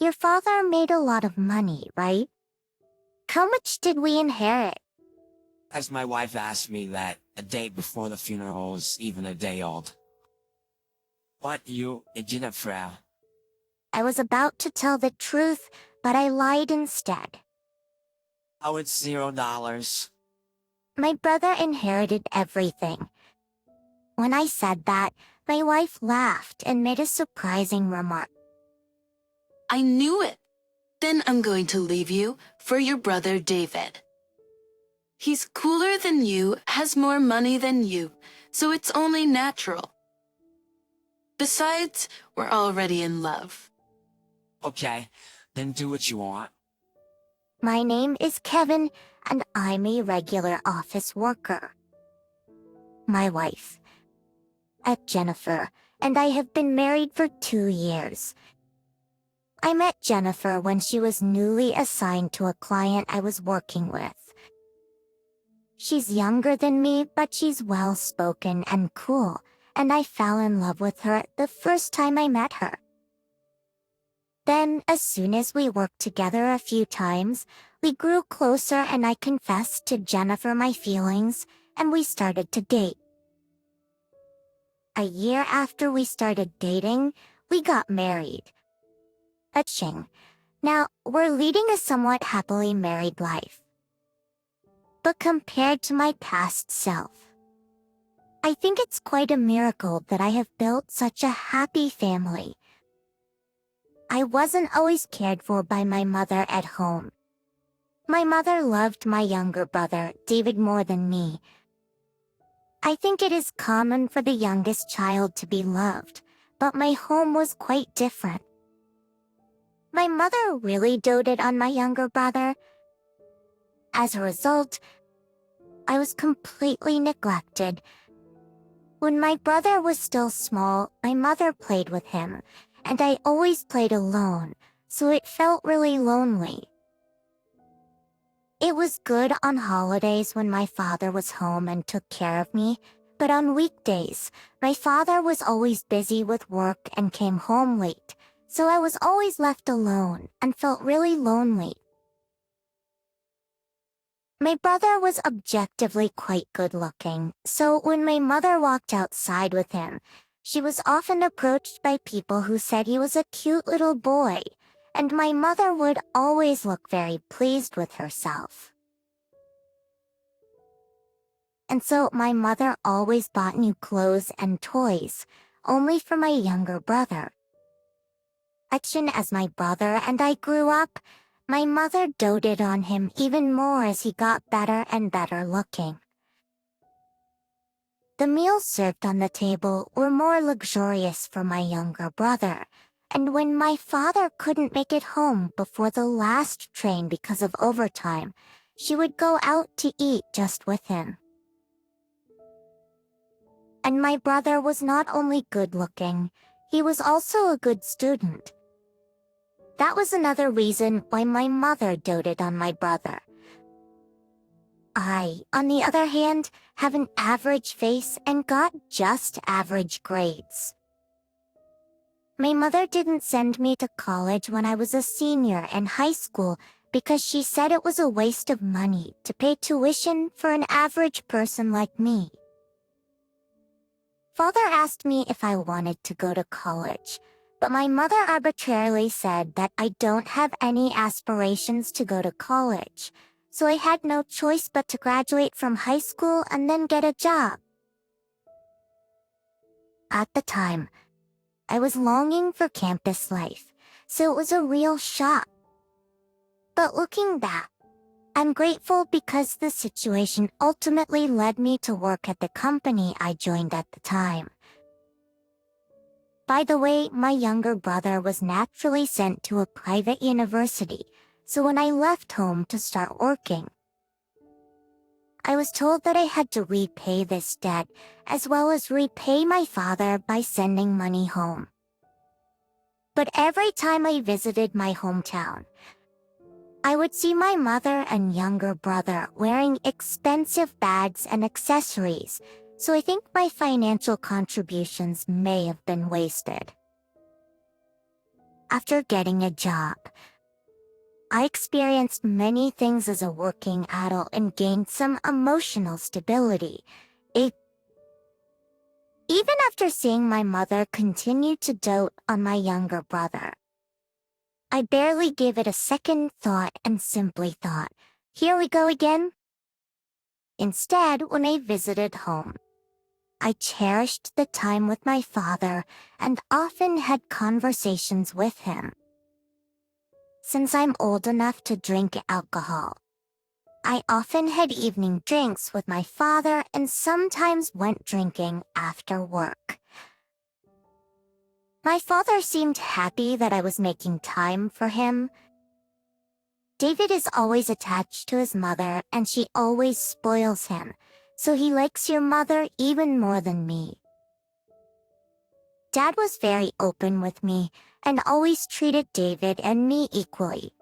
Your father made a lot of money, right? How much did we inherit? As my wife asked me that a day before the funeral was even a day old. What you, Jennifer? I was about to tell the truth, but I lied instead. Oh, it's $0. My brother inherited everything. When I said that, my wife laughed and made a surprising remark. I knew it. Then I'm going to leave you for your brother David. He's cooler than you, has more money than you, so it's only natural. Besides, we're already in love. Okay, then do what you want. My name is Kevin, and I'm a regular office worker. My wife, Jennifer, and I have been married for 2 years. I met Jennifer when she was newly assigned to a client I was working with. She's younger than me, but she's well-spoken and cool, and I fell in love with her the first time I met her. Then, as soon as we worked together a few times, we grew closer and I confessed to Jennifer my feelings, and we started to date. A year after we started dating, we got married. Aching. Now, we're leading a somewhat happily married life. But compared to my past self, I think it's quite a miracle that I have built such a happy family. I wasn't always cared for by my mother at home. My mother loved my younger brother, David, more than me. I think it is common for the youngest child to be loved, but my home was quite different. My mother really doted on my younger brother. As a result, I was completely neglected. When my brother was still small, my mother played with him, and I always played alone, so it felt really lonely. It was good on holidays when my father was home and took care of me, but on weekdays, my father was always busy with work and came home late, so I was always left alone and felt really lonely. My brother was objectively quite good-looking, so when my mother walked outside with him, she was often approached by people who said he was a cute little boy, and my mother would always look very pleased with herself. And so my mother always bought new clothes and toys, only for my younger brother. As my brother and I grew up, my mother doted on him even more as he got better and better looking. The meals served on the table were more luxurious for my younger brother, and when my father couldn't make it home before the last train because of overtime, she would go out to eat just with him. And my brother was not only good-looking, he was also a good student. That was another reason why my mother doted on my brother. I, on the other hand, have an average face and got just average grades. My mother didn't send me to college when I was a senior in high school because she said it was a waste of money to pay tuition for an average person like me. Father asked me if I wanted to go to college, but my mother arbitrarily said that I don't have any aspirations to go to college, so I had no choice but to graduate from high school and then get a job. At the time, I was longing for campus life, so it was a real shock. But looking back, I'm grateful because the situation ultimately led me to work at the company I joined at the time. By the way, my younger brother was naturally sent to a private university, so when I left home to start working, I was told that I had to repay this debt as well as repay my father by sending money home. But every time I visited my hometown, I would see my mother and younger brother wearing expensive bags and accessories, so I think my financial contributions may have been wasted. After getting a job, I experienced many things as a working adult and gained some emotional stability. Even after seeing my mother continue to dote on my younger brother, I barely gave it a second thought and simply thought, here we go again. Instead, when I visited home, I cherished the time with my father and often had conversations with him. Since I'm old enough to drink alcohol, I often had evening drinks with my father and sometimes went drinking after work. My father seemed happy that I was making time for him. David is always attached to his mother and she always spoils him, so he likes your mother even more than me. Dad was very open with me and always treated David and me equally.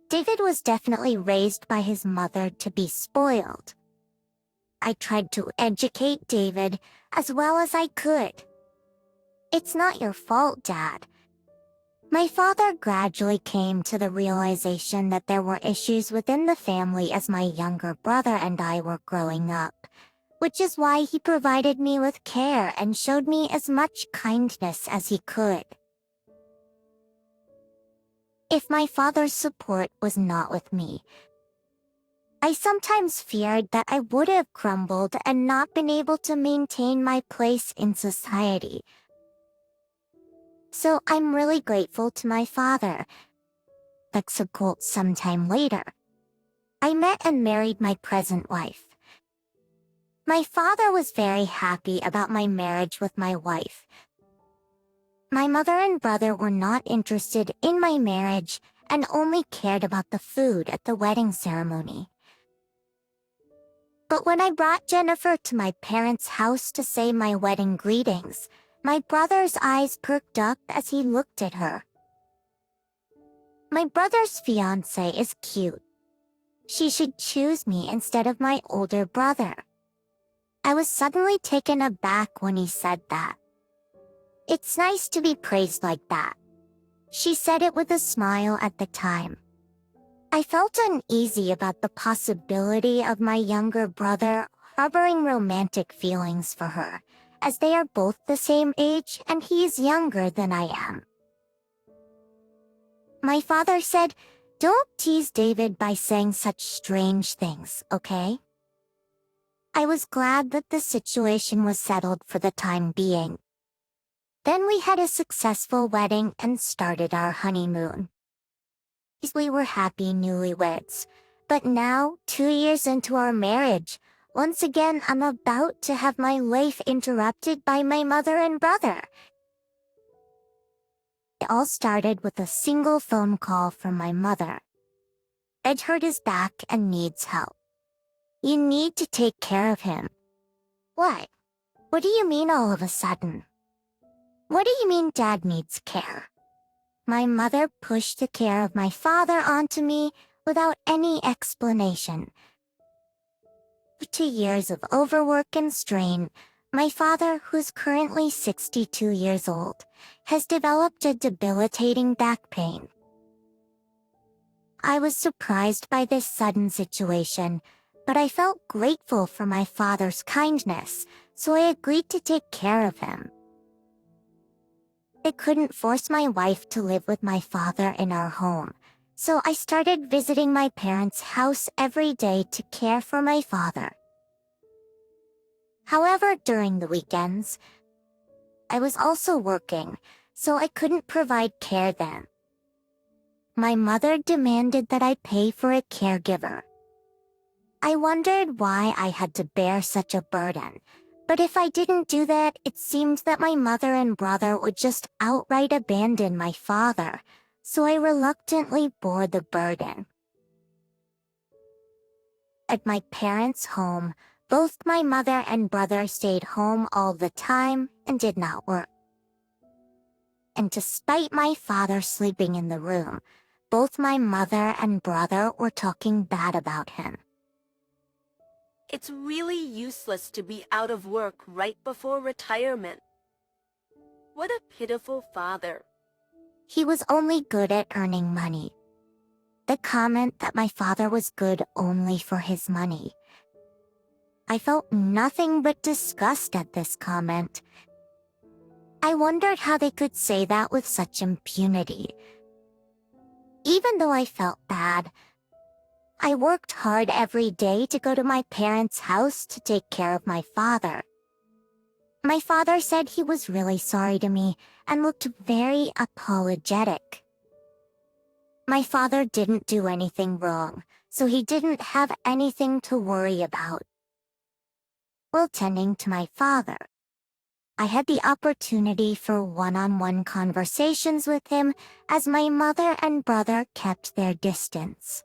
David was definitely raised by his mother to be spoiled. I tried to educate David as well as I could. It's not your fault, Dad. My father gradually came to the realization that there were issues within the family as my younger brother and I were growing up, which is why he provided me with care and showed me as much kindness as he could. If my father's support was not with me, I sometimes feared that I would have crumbled and not been able to maintain my place in society. So I'm really grateful to my father. That's a cult sometime later. I met and married my present wife. My father was very happy about my marriage with my wife. My mother and brother were not interested in my marriage and only cared about the food at the wedding ceremony. But when I brought Jennifer to my parents' house to say my wedding greetings, my brother's eyes perked up as he looked at her. My brother's fiancée is cute. She should choose me instead of my older brother. I was suddenly taken aback when he said that. It's nice to be praised like that. She said it with a smile at the time. I felt uneasy about the possibility of my younger brother harboring romantic feelings for her, as they are both the same age and he is younger than I am. My father said, "Don't tease David by saying such strange things, okay?" I was glad that the situation was settled for the time being. Then we had a successful wedding and started our honeymoon. We were happy newlyweds, but now, 2 years into our marriage, once again I'm about to have my life interrupted by my mother and brother. It all started with a single phone call from my mother. "Ed hurt his back and needs help. You need to take care of him." "What? What do you mean all of a sudden?" "What do you mean Dad needs care?" My mother pushed the care of my father onto me without any explanation. For 2 years of overwork and strain, my father, who's currently 62 years old, has developed a debilitating back pain. I was surprised by this sudden situation, but I felt grateful for my father's kindness, so I agreed to take care of him. I couldn't force my wife to live with my father in our home, so I started visiting my parents' house every day to care for my father. However, during the weekends, I was also working, so I couldn't provide care then. My mother demanded that I pay for a caregiver. I wondered why I had to bear such a burden, but if I didn't do that, it seemed that my mother and brother would just outright abandon my father, so I reluctantly bore the burden. At my parents' home, both my mother and brother stayed home all the time and did not work. And despite my father sleeping in the room, both my mother and brother were talking bad about him. It's really useless to be out of work right before retirement. What a pitiful father. he was only good at earning money. The comment that my father was good only for his money. I felt nothing but disgust at this comment. I wondered how they could say that with such impunity. Even though I felt bad, I worked hard every day to go to my parents' house to take care of my father. My father said he was really sorry to me and looked very apologetic. My father didn't do anything wrong, so he didn't have anything to worry about. While tending to my father, I had the opportunity for one-on-one conversations with him as my mother and brother kept their distance.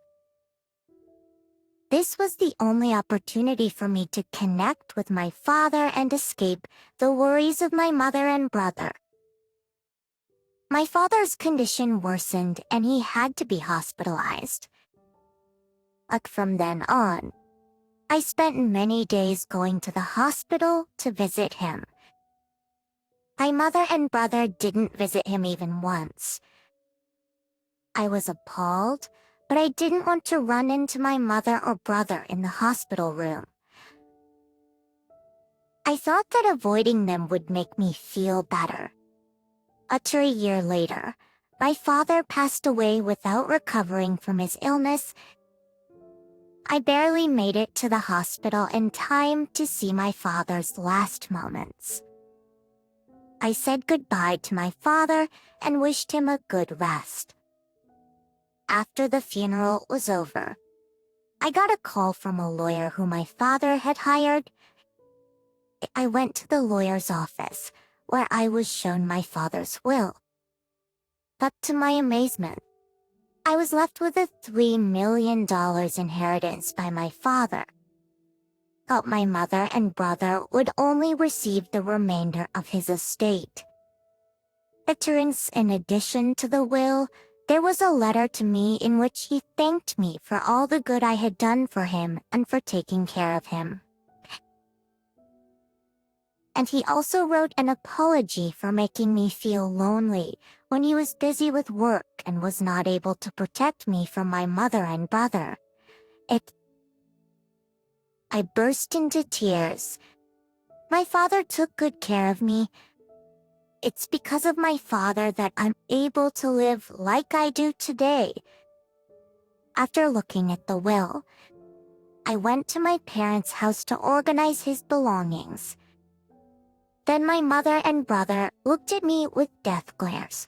This was the only opportunity for me to connect with my father and escape the worries of my mother and brother. My father's condition worsened and he had to be hospitalized. From then on, I spent many days going to the hospital to visit him. My mother and brother didn't visit him even once. I was appalled, but I didn't want to run into my mother or brother in the hospital room. I thought that avoiding them would make me feel better. A year later, my father passed away without recovering from his illness. I barely made it to the hospital in time to see my father's last moments. I said goodbye to my father and wished him a good rest. After the funeral was over, I got a call from a lawyer who my father had hired. I went to the lawyer's office, where I was shown my father's will. But to my amazement, I was left with a $3 million inheritance by my father. But my mother and brother would only receive the remainder of his estate. In addition to the will, there was a letter to me in which he thanked me for all the good I had done for him and for taking care of him. And he also wrote an apology for making me feel lonely when he was busy with work and was not able to protect me from my mother and brother. I burst into tears. My father took good care of me. It's because of my father that I'm able to live like I do today. After looking at the will, I went to my parents' house to organize his belongings. Then my mother and brother looked at me with death glares.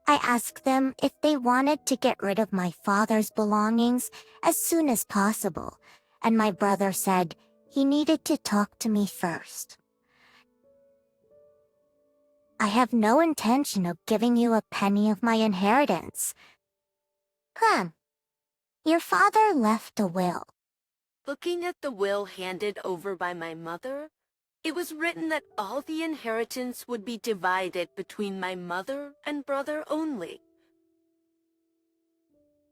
I asked them if they wanted to get rid of my father's belongings as soon as possible, and my brother said he needed to talk to me first. I have no intention of giving you a penny of my inheritance. Your father left a will. Looking at the will handed over by my mother, it was written that all the inheritance would be divided between my mother and brother only.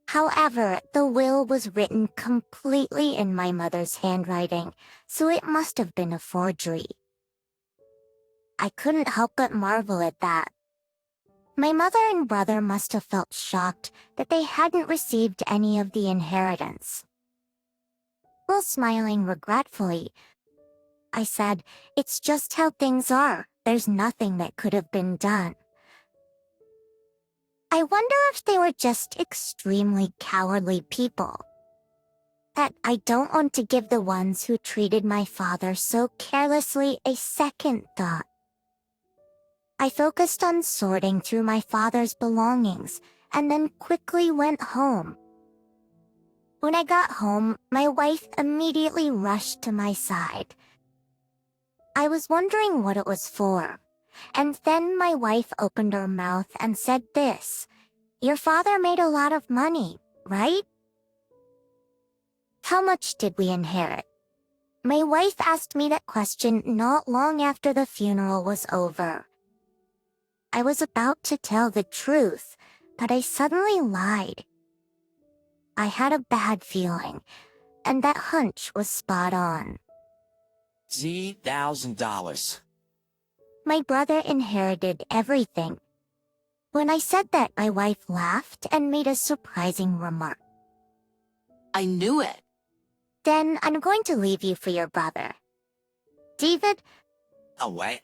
However, the will was written completely in my mother's handwriting, so it must have been a forgery. I couldn't help but marvel at that. My mother and brother must have felt shocked that they hadn't received any of the inheritance. While smiling regretfully, I said, "It's just how things are. There's nothing that could have been done." I wonder if they were just extremely cowardly people. That I don't want to give the ones who treated my father so carelessly a second thought. I focused on sorting through my father's belongings and then quickly went home. When I got home, my wife immediately rushed to my side. I was wondering what it was for, and then my wife opened her mouth and said this, "Your father made a lot of money, right?" How much did we inherit? My wife asked me that question not long after the funeral was over. I was about to tell the truth, but I suddenly lied. I had a bad feeling, and that hunch was spot on. $1,000. My brother inherited everything. When I said that, my wife laughed and made a surprising remark. I knew it. Then I'm going to leave you for your brother. David, Oh, wait.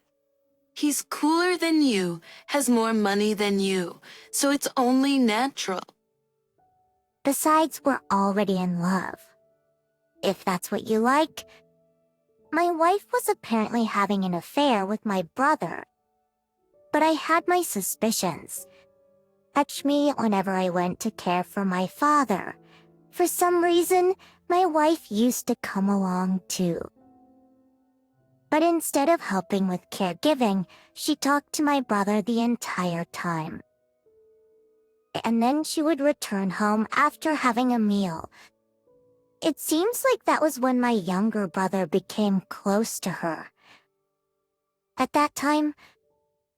He's cooler than you, has more money than you, so it's only natural. besides, we're already in love. If that's what you like. My wife was apparently having an affair with my brother. But I had my suspicions. Catch me whenever I went to care for my father. For some reason, my wife used to come along too. But instead of helping with caregiving, she talked to my brother the entire time. And then she would return home after having a meal. It seems like that was when my younger brother became close to her. At that time,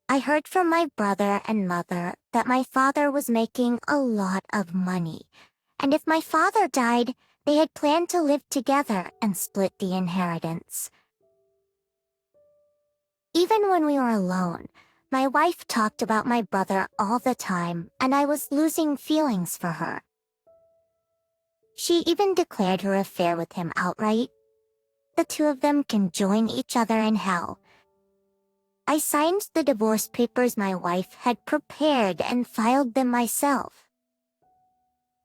I heard from my brother and mother that my father was making a lot of money, and if my father died, they had planned to live together and split the inheritance. Even when we were alone, my wife talked about my brother all the time, and I was losing feelings for her. She even declared her affair with him outright. The two of them can join each other in hell. I signed the divorce papers my wife had prepared and filed them myself.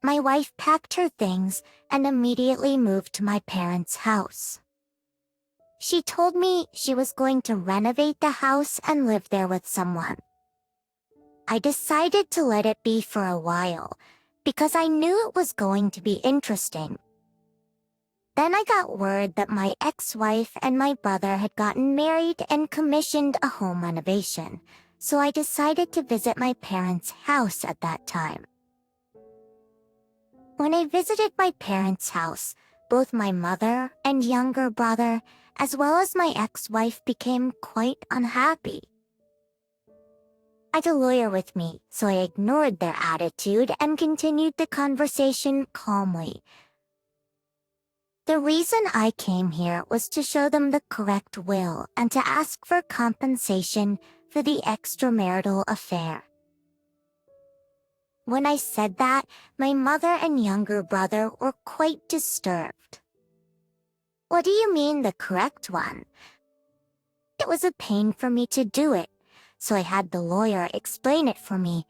My wife packed her things and immediately moved to my parents' house. She told me she was going to renovate the house and live there with someone. I decided to let it be for a while, because I knew it was going to be interesting. Then I got word that my ex-wife and my brother had gotten married and commissioned a home renovation, so I decided to visit my parents' house at that time. When I visited my parents' house, both my mother and younger brother, as well as my ex-wife, became quite unhappy. I had a lawyer with me, so I ignored their attitude and continued the conversation calmly. The reason I came here was to show them the correct will and to ask for compensation for the extramarital affair. When I said that, my mother and younger brother were quite disturbed. What do you mean the correct one? It was a pain for me to do it, so I had the lawyer explain it for me.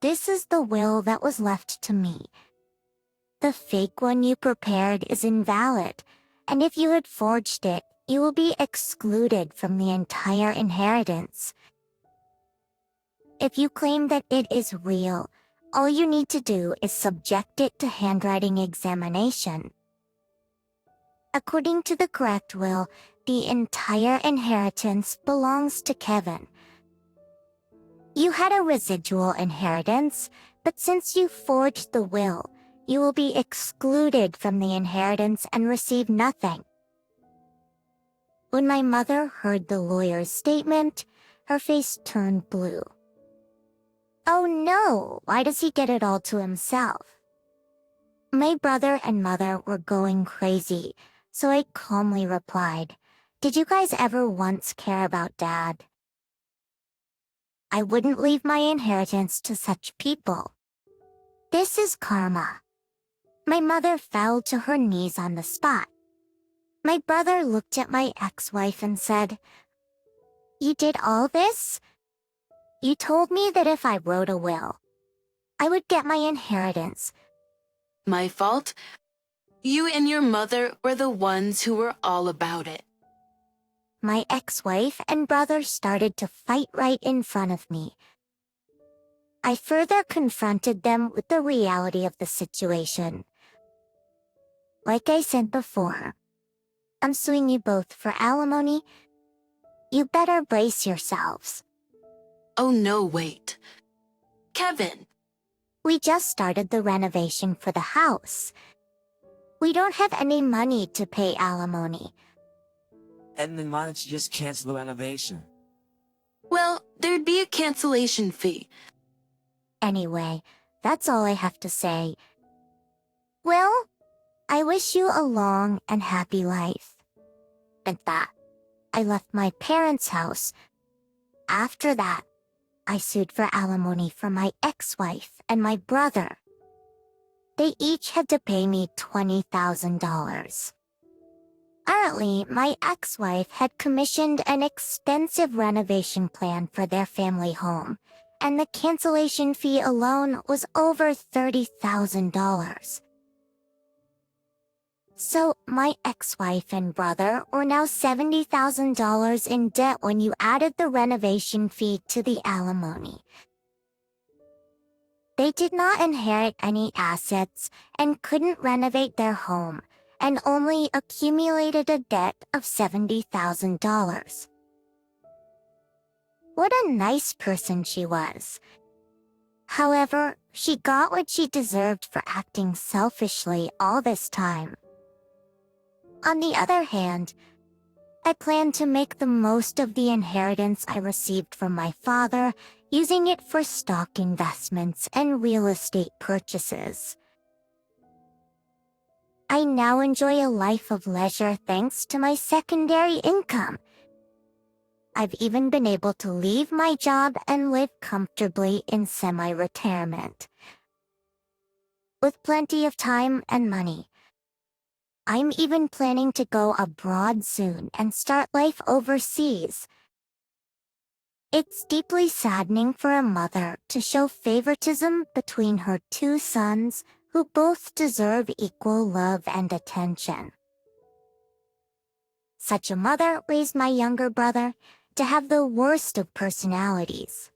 This is the will that was left to me. The fake one you prepared is invalid, and if you had forged it, you will be excluded from the entire inheritance. If you claim that it is real, all you need to do is subject it to handwriting examination. According to the correct will, the entire inheritance belongs to Kevin. You had a residual inheritance, but since you forged the will, you will be excluded from the inheritance and receive nothing. When my mother heard the lawyer's statement, her face turned blue. Oh no, why does he get it all to himself? My brother and mother were going crazy, so I calmly replied, "Did you guys ever once care about Dad? I wouldn't leave my inheritance to such people. This is karma." My mother fell to her knees on the spot. My brother looked at my ex-wife and said, "You did all this? You told me that if I wrote a will, I would get my inheritance." My fault? You and your mother were the ones who were all about it. My ex-wife and brother started to fight right in front of me. I further confronted them with the reality of the situation. Like I said before, I'm suing you both for alimony. You better brace yourselves. Oh no, wait. Kevin, We just started the renovation for the house. We don't have any money to pay alimony. And then why don't you just cancel the renovation? well, there'd be a cancellation fee. Anyway, that's all I have to say. Well, I wish you a long and happy life. At that, I left my parents' house. After that, I sued for alimony from my ex-wife and my brother. They each had to pay me $20,000. Apparently, my ex-wife had commissioned an extensive renovation plan for their family home, and the cancellation fee alone was over $30,000. So, my ex-wife and brother were now $70,000 in debt when you added the renovation fee to the alimony. They did not inherit any assets and couldn't renovate their home, and only accumulated a debt of $70,000. What a nice person she was. However, she got what she deserved for acting selfishly all this time. On the other hand, I plan to make the most of the inheritance I received from my father, using it for stock investments and real estate purchases. I now enjoy a life of leisure thanks to my secondary income. I've even been able to leave my job and live comfortably in semi-retirement. With plenty of time and money. I'm even planning to go abroad soon and start life overseas. It's deeply saddening for a mother to show favoritism between her two sons who both deserve equal love and attention. Such a mother raised my younger brother to have the worst of personalities.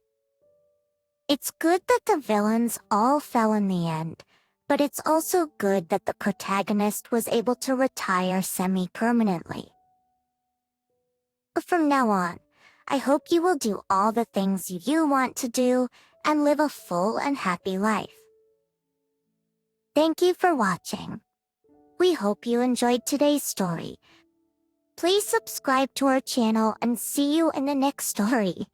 It's good that the villains all fell in the end, but it's also good that the protagonist was able to retire semi-permanently. From now on, I hope you will do all the things you want to do and live a full and happy life. Thank you for watching. We hope you enjoyed today's story. Please subscribe to our channel and see you in the next story.